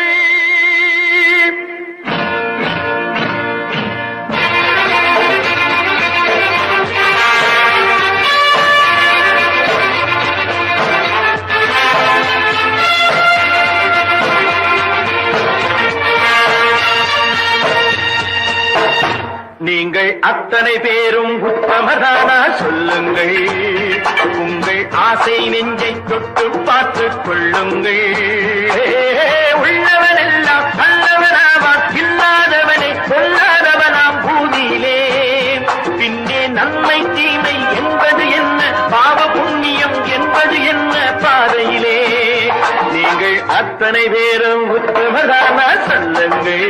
நீங்கள் அத்தனை பேரும் உத்தமதானா சொல்லுங்கள். உங்கள் ஆசை நெஞ்சை தொட்டு பார்த்துக் கொள்ளுங்கள். உள்ளவனெல்லாம் நல்லவனாவான், இல்லாதவனை கொல்லாதவனாம் பூமியிலே. பின்னே நன்மை தீமை என்பது என்ன, பாவ புண்ணியம் என்பது என்ன பாதையிலே. நீங்கள் அத்தனை பேரும் உத்தமதானா சொல்லுங்கள்.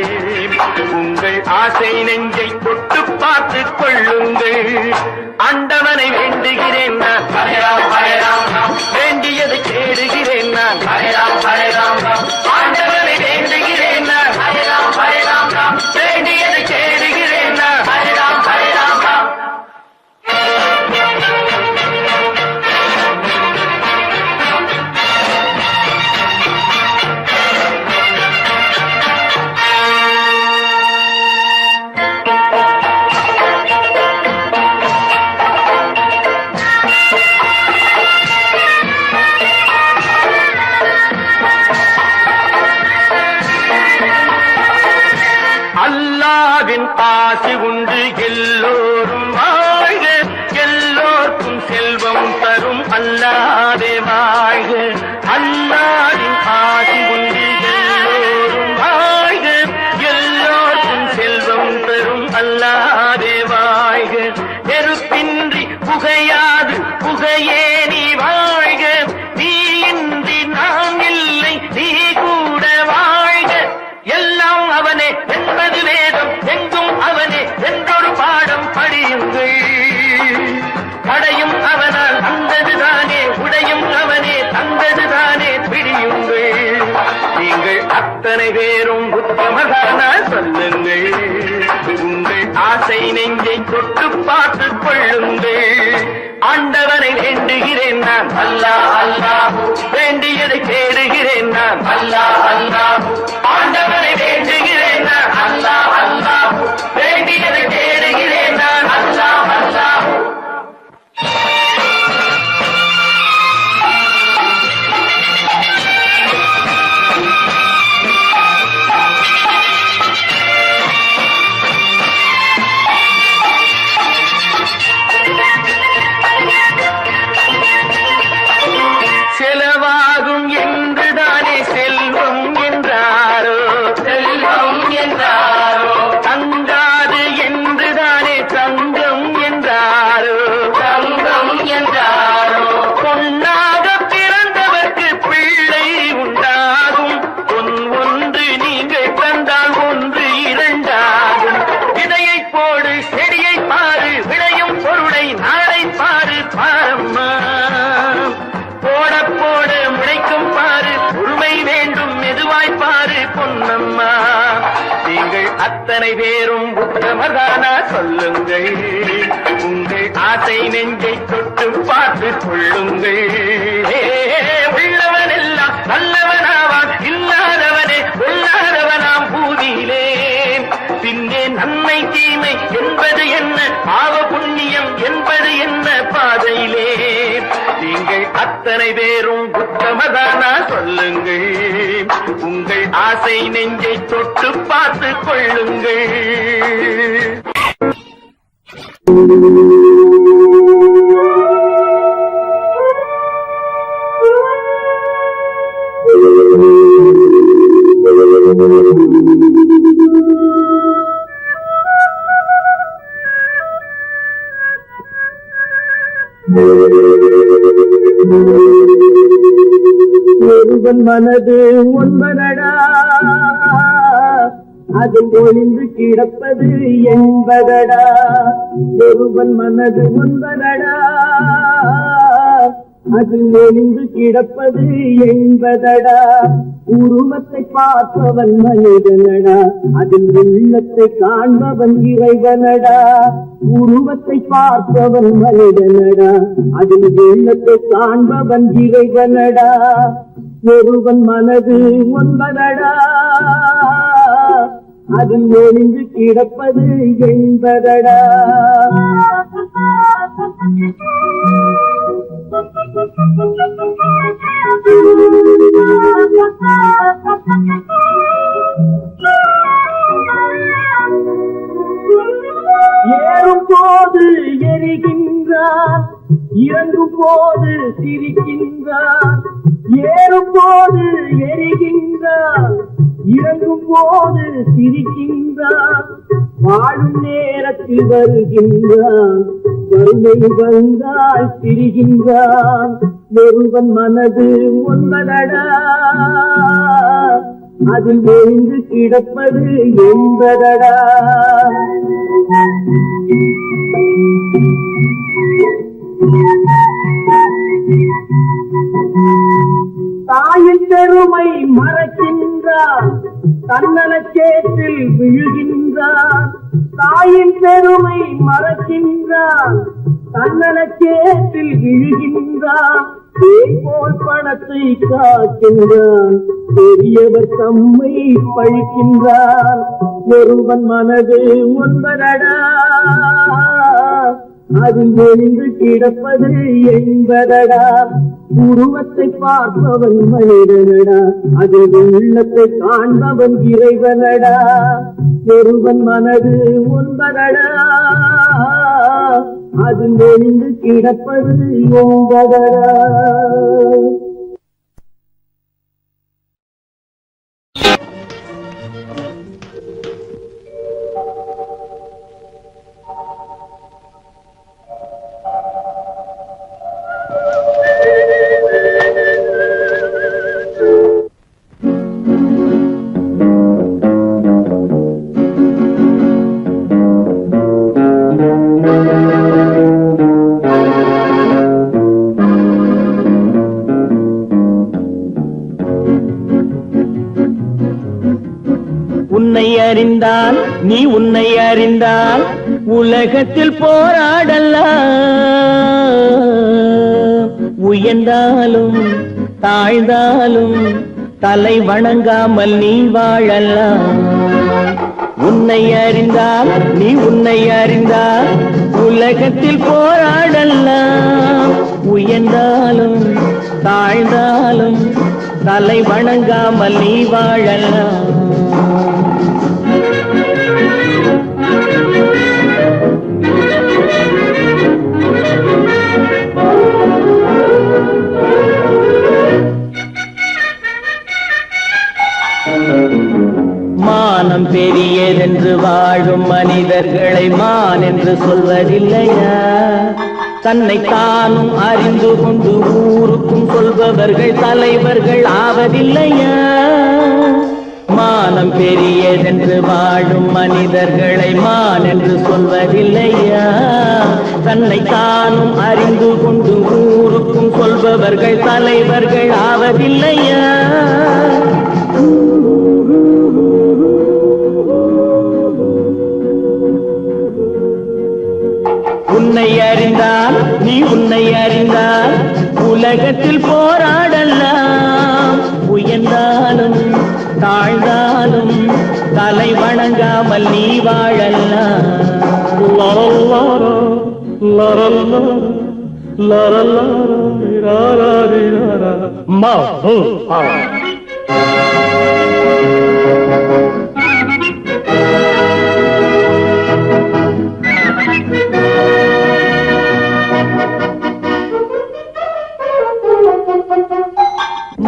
உங்கள் ஆசை நெஞ்சை தொட்டு பார்த்துக் கொள்ளுங்கள். ஆண்டவனை வேண்டுகிறேன் நான், வேண்டியதை தேடுகிறேன் நான். ஆண்டவனை வேண்டுகிறேன் நான், வேண்டியதை தேடுகிறேன் நான். அல்லாவின் ஆசி உண்டு எல்லோரும் வாழ்க எல்லோர்க்கும் செல்வம் தரும் அல்லாவே வாழ்க அல்லாவின் ஆசி உண்டு எல்லோரும் வாழ்க எல்லோர்க்கும் செல்வம் தரும் அல்லாவே வாழ்க நெருப்பின்றி புகையாது புகையே நீ வாழ்க நீ இன்றி நாம் இல்லை நீ கூட வாழ்க எல்லாம் அவனே என்பது வேதம் எங்கும் அவனே என்றொரு பாடம் படியுங்கள் படையும் அவனால் வந்ததுதானே உடையும் அவனே தந்ததுதானே பிடியுங்கள் நீங்கள் அத்தனை பேரும் உத்தமதானா சொல்லுங்கள் உங்கள் ஆசை நெஞ்சை தொட்டு பார்த்துக் கொள்ளுங்கள் ஆண்டவனை வேண்டுகிறேன் நான் அல்லாஹ் அல்லாஹ் வேண்டியதை தேடுகிறேன் நான் அல்லாஹ் அல்லாஹ் ஆண்டவனை வேண்டுகிறேன் நான் அல்லாஹ் அல்லாஹ் வேண்டியதை தேடுகிறேன் நான் அல்லாஹ் அல்லாஹ் செலவாகும் என்றுதானே செல்வம் என்றாரோ செல்வம் என்றாரோ தங்காது என்றுதானே தங்கம் என்றாரோ தங்கம் என்றாரோ பொன்னாக பிறந்தவர்க்கு பிள்ளை உண்டாகும் பொன் ஒன்று நீங்கள் தந்தால் ஒன்று இரண்டாகும் விதையை போடு செடியை பாரு விளையும் பொருளை நாளை பாரு பாரம்மா போட போட முளைக்கும் பாரு பொறுமை வேண்டும் மெதுவாய் பாரு பொன்னம்மா நீங்கள் அத்தனை பேரும் உத்தமதானா சொல்லுங்கள் உங்கள் ஆசை நெஞ்சை தொட்டு பார்த்து கொள்ளுங்கள் உள்ளவன் எல்லாம் நல்லவனாவான் இல்லாதவனே கொள்ளாதவனாம் பூதியிலே பின்னே நன்மை தீமை என்பது என்ன பாவ புண்ணியம் என்பது என்ன பாதையிலே நீங்கள் அத்தனை பேரும் உத்தமதானா சொல்லுங்கள் உங்கள் ஆசை நெஞ்சை தொட்டு பார்த்து கொள்ளுங்கள் ஒருவன் மனது ஒன்பதடா அதில் ஒளிந்து கிடப்பது என்பதடா ஒருவன் மனது ஒன்பதடா அதில் ஒளிந்து கிடப்பது என்பதடா உருவத்தை பார்ப்பவன் மனிதனடா அதில் உள்ளத்தை காண்பவன் இறைவனடா உருவத்தை பார்ப்பவன் மனிதனடா அதில் உள்ளத்தை காண்பவன் இறைவனடா ஒருவன் மனது ஒன்பதடா அதில் ஒளிந்து கிடப்பது என்பதடா ஏறும் போது எரிகின்றான் இறங்கும் போது சிரிக்கின்றான் ஏறும் போது எரிகின்றான் இறங்கும் போது சிரிக்கின்றான் வாழும் நேரத்தில் வருகின்றான் வறுமை வந்தால் திரிகின்றான் ஒருவன் மனது ஒன்பதடா அதில் ஒளிந்து கிடப்பது என்பதடா தாயின் பெருமை மறக்கின்றான் தன்னலச்சேற்றில் விழுகின்றான் தாயின் பெருமை மறக்கின்றான் தன்னலச்சேற்றில் விழுகின்றான் போல் பணத்தை காக்கின்றான் பெரியவர் தம்மை பழிக்கின்றான் ஒருவன் மனது ஒன்பதடா அதில் எழுந்து கிடப்பது என்பதடா உருவத்தை பார்ப்பவன் மனிதனடா அதில் உள்ளத்தை காண்பவன் இறைவனடா ஒருவன் மனது ஒன்பதடா அதில் எழுந்து கிடப்பது என்பதடா. உன்னை அறிந்தால் நீ உன்னை அறிந்தால் உலகத்தில் போராடலாம் உயர்ந்தாலும் தாழ்ந்தாலும் தலை வணங்காமல் நீ வாழலாம். உன்னை அறிந்தால் நீ உன்னை அறிந்தால் உலகத்தில் போராடலாம் உயர்ந்தாலும் தாழ்ந்தாலும் தலை வணங்காமல் நீ வாழலாம். மானம் பெரியதென்று வாழும் மனிதர்களை மான் என்று சொல்வதில்லையா? தன்னை தானும் அறிந்து கொண்டு ஊருக்கும் சொல்பவர்கள் தலைவர்கள் ஆவதில்லையா? மானம் பெரியதென்று வாழும் மனிதர்களை மான் என்று சொல்வதில்லையா? தன்னை தானும் அறிந்து கொண்டு ஊருக்கும் சொல்பவர்கள் தலைவர்கள் ஆவதில்லையா? உன்னை அறிந்தால் நீ உன்னை அறிந்தால் உலகத்தில் போராடலாம் உயர்ந்தாலும் தாழ்ந்தாலும் தலை வணங்காமல் நீ வாழலாம்.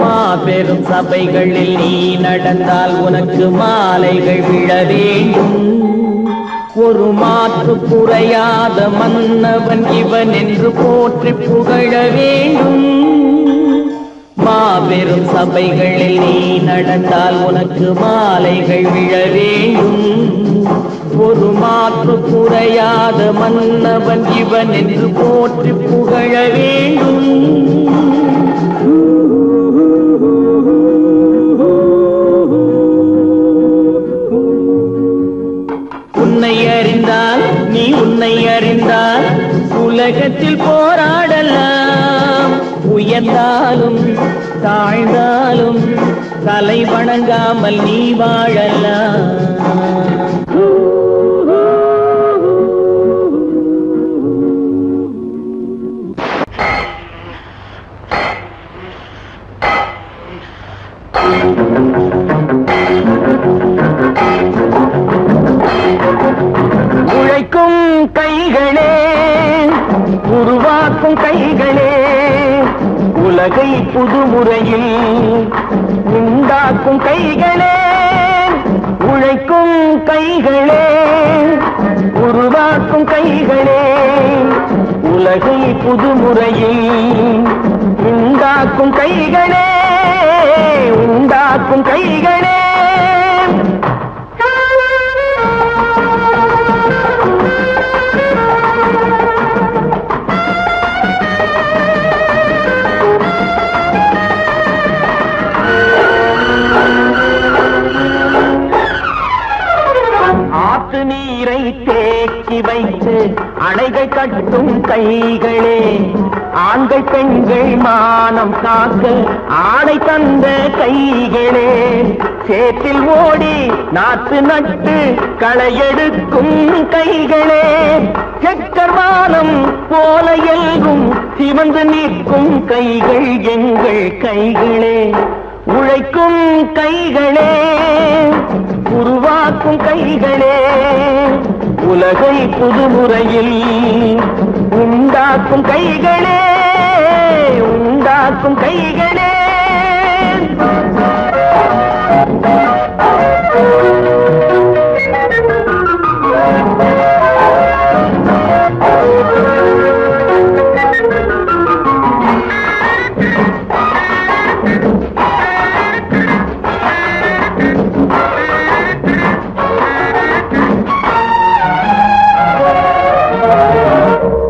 மாபெரும் சபைகளில் நீ நடந்தால் உனக்கு மாலைகள் விழ வேண்டும். ஒரு மாற்று குறையாத மன்னவன் இவன் என்று போற்றி புகழ வேண்டும். மாபெரும் சபைகளில் நீ நடந்தால் உனக்கு மாலைகள் விழ வேண்டும். ஒரு மாற்று குறையாத மன்னவன் இவன் என்று போற்றி புகழ வேண்டும். உன்னை அறிந்தால் நீ உன்னை அறிந்தால் உலகத்தில் போராடலாம் உயர்ந்தாலும் தாழ்ந்தாலும் தலை வணங்காமல் நீ வாழலாம். உழைக்கும் கைகளே உருவாக்கும் கைகளே உலகை புதுமுறையில் உண்டாக்கும் கைகளே. உழைக்கும் கைகளே உருவாக்கும் கைகளே உலகை புதுமுறையில் உண்டாக்கும் கைகளே உண்டாக்கும் கைகளே. ஆத்து நீரை தேக்கி வைத்து அணைகள் கட்டும் கைகளே ஆண்கள் பெண்கள் மானம் காக்க ஆடை தந்த கைகளே, சேற்றில் ஓடி நாத்து நட்டு களையெடுக்கும் கைகளே, செக்கர்வானம் போல எல்கும் சிவந்து நிற்கும் கைகள் எங்கள் கைகளே, உழைக்கும் கைகளே, உருவாக்கும் கைகளே, உலகை புதுமுறையில் உண்டாக்கும் கைகளே, உண்டாக்கும் கைகளே.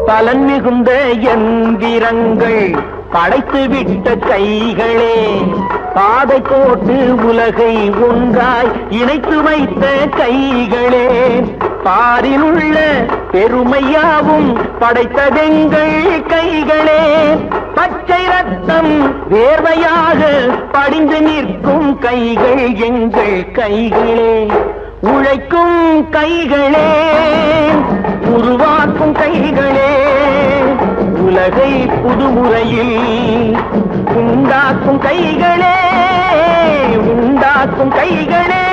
பலன் மிகுந்த எந்திரங்கள் படைத்து விட்ட கைகளே, பாதை போட்டு உலகை ஒன்றாய் இணைத்து வைத்த கைகளே, பாரில் உள்ள பெருமையாவும் படைத்ததெங்கள் கைகளே, பச்சை ரத்தம் வேர்வையாக படிந்து நிற்கும் கைகள் எங்கள் கைகளே, உழைக்கும் கைகளே, உருவாக்கும் கைகளே, உலகை புதுமுறையில் உண்டாக்கும் கைகளே, உண்டாக்கும் கைகளே.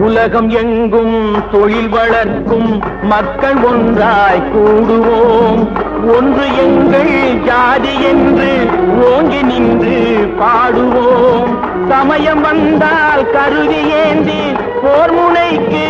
உலகம் எங்கும் தொழில் வளர்க்கும் மக்கள் ஒன்றாய் கூடுவோம், ஒன்று எங்கள் ஜாதி என்று ஓங்கி நின்று பாடுவோம், சமயம் வந்தால் கருதி ஏந்தி போர் முனைக்கு